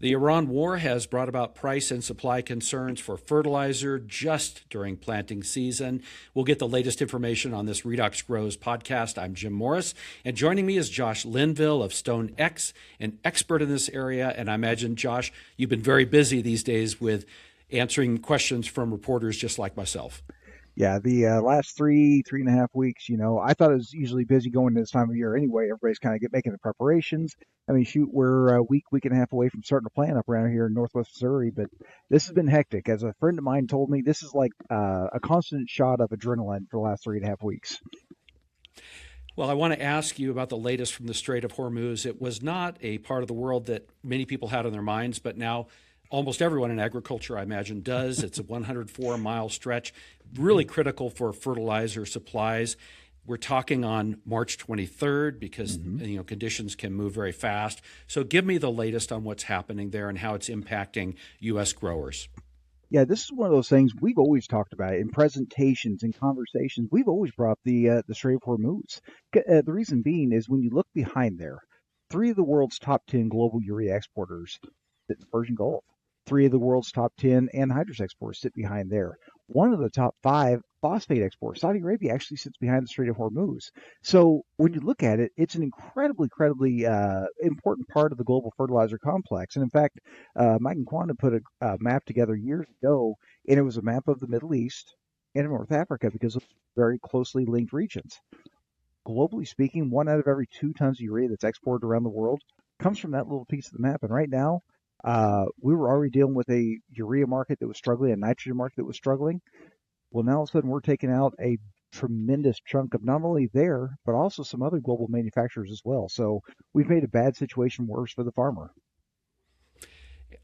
The Iran war has brought about price and supply concerns for fertilizer just during planting season. We'll get the latest information on this Redox Grows podcast. I'm Jim Morris, and joining me is Josh Linville of StoneX, an expert in this area. And I imagine, Josh, you've been very busy these days with answering questions from reporters just like myself. Yeah, the last three and a half weeks, I thought it was usually busy going to this time of year anyway. Everybody's kind of making the preparations. I mean, shoot, we're a week and a half away from starting to plant up around here in Northwest Missouri, but this has been hectic. As a friend of mine told me, this is like a constant shot of adrenaline for the last 3.5 weeks. Well, I want to ask you about the latest from the Strait of Hormuz. It was not a part of the world that many people had on their minds, but now almost everyone in agriculture, I imagine, does. It's a 104-mile stretch, really critical for fertilizer supplies. We're talking on March 23rd because conditions can move very fast. So give me the latest on what's happening there and how it's impacting U.S. growers. Yeah, this is one of those things we've always talked about in presentations and conversations. We've always brought up the Strait of Hormuz. The reason being is when you look behind there, three of the world's top 10 global urea exporters sit in the Persian Gulf. Three of the world's top 10 anhydrous exporters sit behind there. One of the top five phosphate exporters, Saudi Arabia, actually sits behind the Strait of Hormuz. So when you look at it, it's an incredibly important part of the global fertilizer complex. And in fact, Mike and Quanta put a map together years ago, and it was a map of the Middle East and of North Africa because of very closely linked regions. Globally speaking, 1 out of every 2 tons of urea that's exported around the world comes from that little piece of the map. And right now, we were already dealing with a urea market that was struggling, a nitrogen market that was struggling. Well, now all of a sudden we're taking out a tremendous chunk of not only there, but also some other global manufacturers as well. So we've made a bad situation worse for the farmer.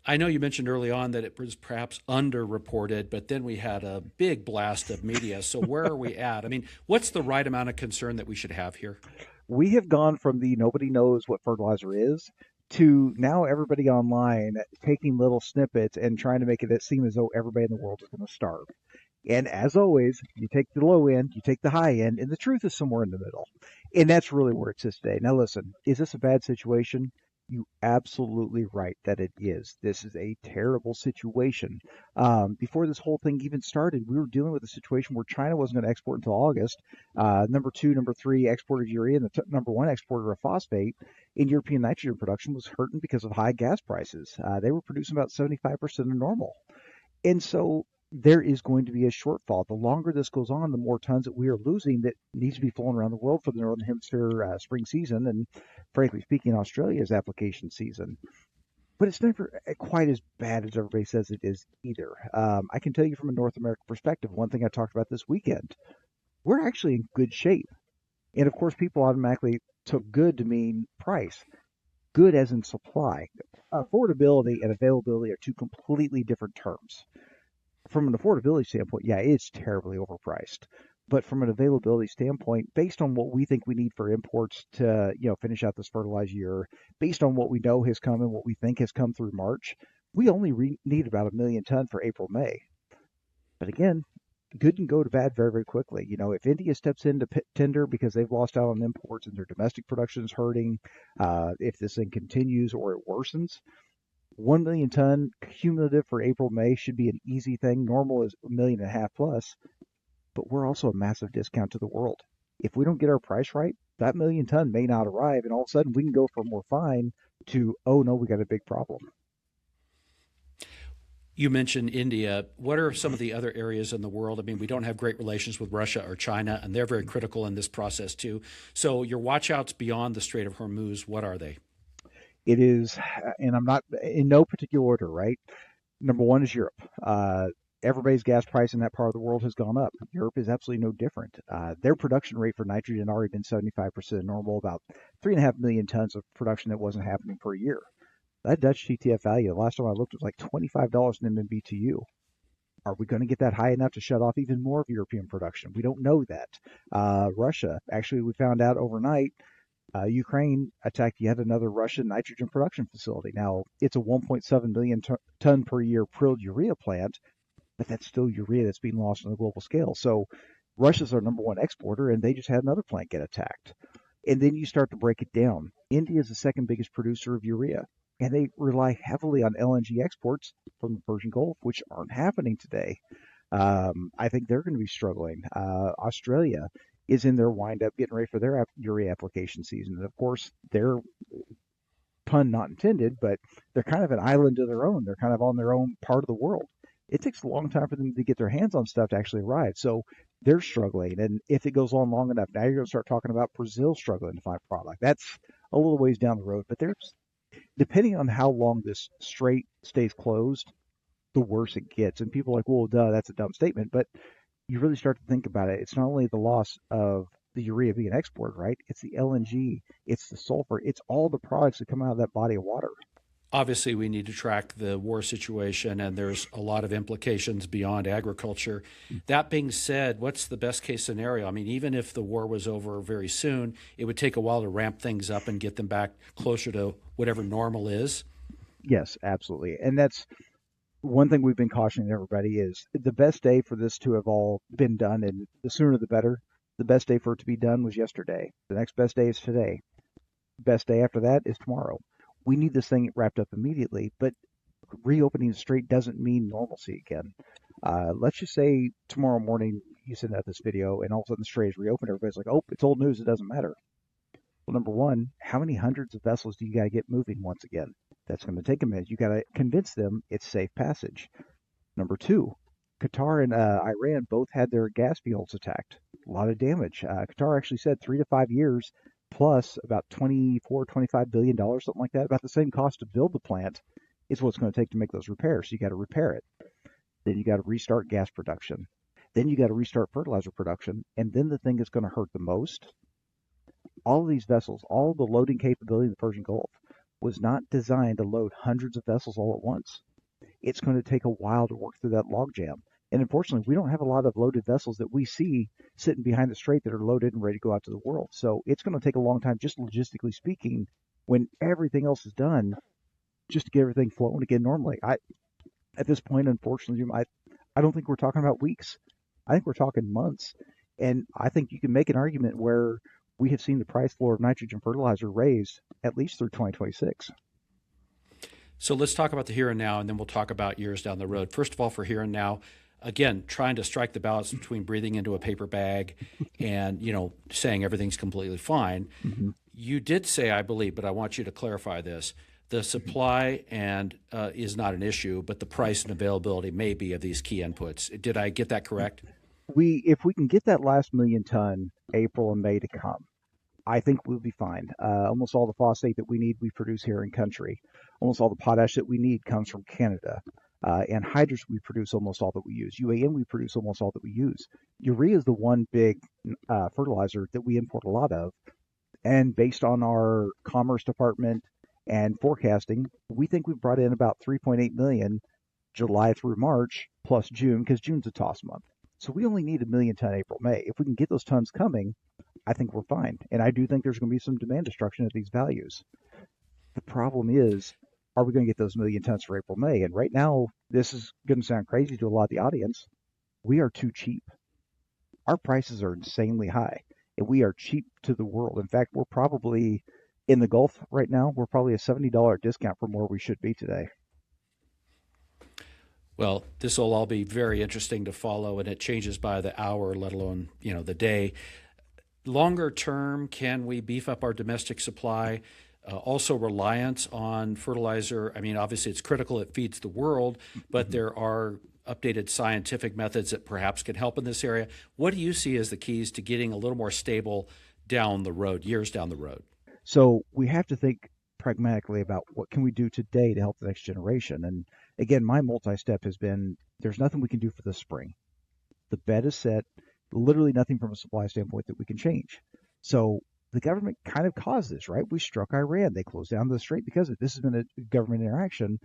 I know you mentioned early on that it was perhaps underreported, but then we had a big blast of media. So where are we at? I mean, what's the right amount of concern that we should have here? We have gone from the nobody knows what fertilizer is to now everybody online taking little snippets and trying to make it seem as though everybody in the world is going to starve. And as always, you take the low end, you take the high end, and the truth is somewhere in the middle. And that's really where it sits today. Now, listen, is this a bad situation? You absolutely right that it is. This is a terrible situation. Before this whole thing even started, we were dealing with a situation where China wasn't going to export until August. Number two, number three exporter of urea, and the number one exporter of phosphate in European nitrogen production was hurting because of high gas prices. They were producing about 75% of normal. And so there is going to be a shortfall. The longer this goes on, the more tons that we are losing that needs to be flown around the world for the Northern Hemisphere spring season and, frankly speaking, Australia's application season. But it's never quite as bad as everybody says it is either. I can tell you from a North American perspective, one thing I talked about this weekend, we're actually in good shape. And of course, people automatically took good to mean price. Good as in supply. Affordability and availability are two completely different terms. From an affordability standpoint, yeah, it's terribly overpriced. But from an availability standpoint, based on what we think we need for imports to, finish out this fertilizer year, based on what we know has come and what we think has come through March, we only need about 1 million ton for April, May. But again, good can go to bad very, very quickly. If India steps into tender because they've lost out on imports and their domestic production is hurting, if this thing continues or it worsens, 1 million ton cumulative for April, May should be an easy thing. Normal is 1.5 million plus, but we're also a massive discount to the world. If we don't get our price right, that 1 million ton may not arrive, and all of a sudden we can go from we're fine to, oh no, we got a big problem. You mentioned India. What are some of the other areas in the world? I mean, we don't have great relations with Russia or China, and they're very critical in this process too. So your watchouts beyond the Strait of Hormuz, what are they? It is, and I'm not in no particular order, right? Number one is Europe. Everybody's gas price in that part of the world has gone up. Europe is absolutely no different. Their production rate for nitrogen already been 75% normal, about 3.5 million tons of production that wasn't happening per year. That Dutch TTF value, the last time I looked, was like $25 in MMBTU. Are we going to get that high enough to shut off even more of European production? We don't know that. Russia, actually, we found out overnight, Ukraine attacked yet another Russian nitrogen production facility. Now, it's a 1.7 million ton per year prilled urea plant, but that's still urea that's being lost on a global scale. So Russia's our number one exporter, and they just had another plant get attacked. And then you start to break it down. India is the second biggest producer of urea. and they rely heavily on LNG exports from the Persian Gulf, which aren't happening today. I think they're going to be struggling. Australia is in their wind up getting ready for their urea application season. And of course, they're, pun not intended, but they're kind of an island of their own. They're kind of on their own part of the world. It takes a long time for them to get their hands on stuff to actually arrive. So they're struggling. And if it goes on long enough, now you're going to start talking about Brazil struggling to find product. That's a little ways down the road. But there's, depending on how long this strait stays closed, the worse it gets. And people are like, well, duh, that's a dumb statement. But you really start to think about it. It's not only the loss of the urea being exported, right? It's the LNG, it's the sulfur, it's all the products that come out of that body of water. Obviously, we need to track the war situation, and there's a lot of implications beyond agriculture. That being said, what's the best case scenario? I mean, even if the war was over very soon, it would take a while to ramp things up and get them back closer to whatever normal is. Yes, absolutely. And that's one thing we've been cautioning everybody is the best day for this to have all been done, and the sooner the better. The best day for it to be done was yesterday. The next best day is today. Best day after that is tomorrow. We need this thing wrapped up immediately, but reopening the strait doesn't mean normalcy again. Let's just say tomorrow morning you send out this video and all of a sudden the strait is reopened. Everybody's like, oh, it's old news. It doesn't matter. Well, number one, how many hundreds of vessels do you got to get moving once again? That's going to take a minute. You got to convince them it's safe passage. Number two, Qatar and Iran both had their gas fields attacked. A lot of damage. Qatar actually said 3 to 5 years plus about 24, $25 billion, something like that, about the same cost to build the plant is what it's going to take to make those repairs. So you got to repair it. Then you got to restart gas production. Then you got to restart fertilizer production. And then the thing that's going to hurt the most, all of these vessels, all the loading capability in the Persian Gulf was not designed to load hundreds of vessels all at once. It's going to take a while to work through that logjam. And unfortunately, we don't have a lot of loaded vessels that we see sitting behind the strait that are loaded and ready to go out to the world. So it's going to take a long time, just logistically speaking, when everything else is done, just to get everything flowing again normally. At this point, unfortunately, I don't think we're talking about weeks. I think we're talking months. And I think you can make an argument where we have seen the price floor of nitrogen fertilizer raised at least through 2026. So let's talk about the here and now, and then we'll talk about years down the road. First of all, for here and now, again, trying to strike the balance between breathing into a paper bag and, saying everything's completely fine. Mm-hmm. You did say, I believe, but I want you to clarify this. The supply and is not an issue, but the price and availability may be of these key inputs. Did I get that correct? If we can get that last million ton April and May to come, I think we'll be fine. Almost all the phosphate that we need, we produce here in country. Almost all the potash that we need comes from Canada. Anhydrous, we produce almost all that we use. UAN, we produce almost all that we use. Urea is the one big fertilizer that we import a lot of. And based on our Commerce Department and forecasting, we think we've brought in about 3.8 million July through March plus June, because June's a toss month. So we only need a million ton April, May. If we can get those tons coming, I think we're fine. And I do think there's going to be some demand destruction at these values. The problem is, are we going to get those million tons for April, May? And right now, this is going to sound crazy to a lot of the audience. We are too cheap. Our prices are insanely high, and we are cheap to the world. In fact, we're probably in the Gulf right now, we're probably a $70 discount from where we should be today. Well, this will all be very interesting to follow, and it changes by the hour, let alone, the day. Longer term, can we beef up our domestic supply? Also, reliance on fertilizer. I mean, obviously, it's critical. It feeds the world, but there are updated scientific methods that perhaps can help in this area. What do you see as the keys to getting a little more stable down the road, years down the road? So we have to think pragmatically about what can we do today to help the next generation. And again, my multi-step has been there's nothing we can do for the spring. The bed is set, literally nothing from a supply standpoint that we can change. So the government kind of caused this, right? We struck Iran. They closed down the strait because of it. This has been a government interaction.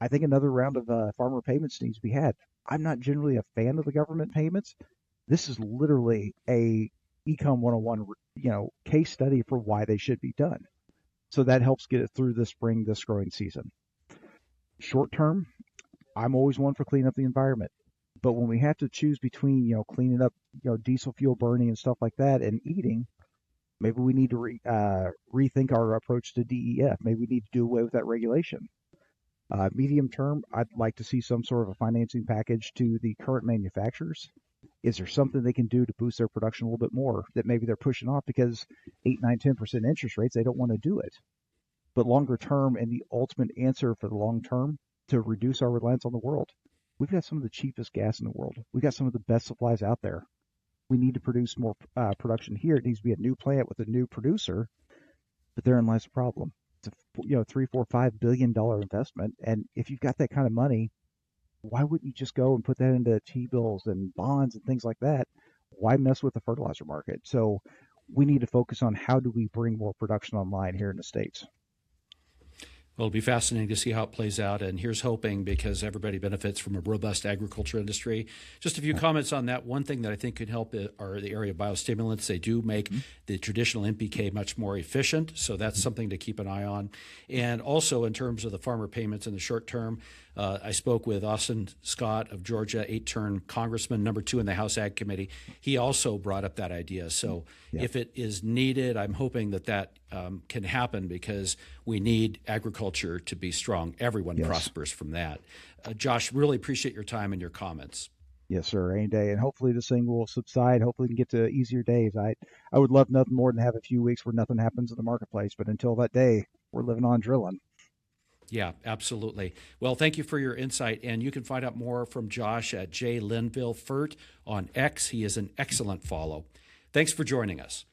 I think another round of farmer payments needs to be had. I'm not generally a fan of the government payments. This is literally a Econ 101, case study for why they should be done. So that helps get it through the spring, this growing season. Short term, I'm always one for cleaning up the environment. But when we have to choose between, cleaning up, diesel fuel burning and stuff like that and eating, Maybe we need to rethink our approach to DEF. Maybe we need to do away with that regulation. Medium term, I'd like to see some sort of a financing package to the current manufacturers. Is there something they can do to boost their production a little bit more that maybe they're pushing off because 8, 9, 10% interest rates, they don't want to do it. But longer term, and the ultimate answer for the long term to reduce our reliance on the world, we've got some of the cheapest gas in the world. We've got some of the best supplies out there. We need to produce more production here. It needs to be a new plant with a new producer, but therein lies the problem. It's a $3, $4, $5 billion investment, and if you've got that kind of money, why wouldn't you just go and put that into T-bills and bonds and things like that? Why mess with the fertilizer market? So we need to focus on how do we bring more production online here in the States. Well, it'll be fascinating to see how it plays out. And here's hoping, because everybody benefits from a robust agriculture industry. Just a few comments on that. One thing that I think could help are the area of biostimulants. They do make the traditional NPK much more efficient. So that's something to keep an eye on. And also in terms of the farmer payments in the short term, I spoke with Austin Scott of Georgia, 8-term congressman, number 2 in the House Ag Committee. He also brought up that idea. So if it is needed, I'm hoping that can happen, because we need agriculture to be strong. Everyone prospers from that. Josh, really appreciate your time and your comments. Yes, sir. Any day. And hopefully this thing will subside. Hopefully we can get to easier days. I would love nothing more than have a few weeks where nothing happens in the marketplace. But until that day, we're living on drilling. Yeah, absolutely. Well, thank you for your insight. And you can find out more from Josh at J. Linville Fert on X. He is an excellent follow. Thanks for joining us.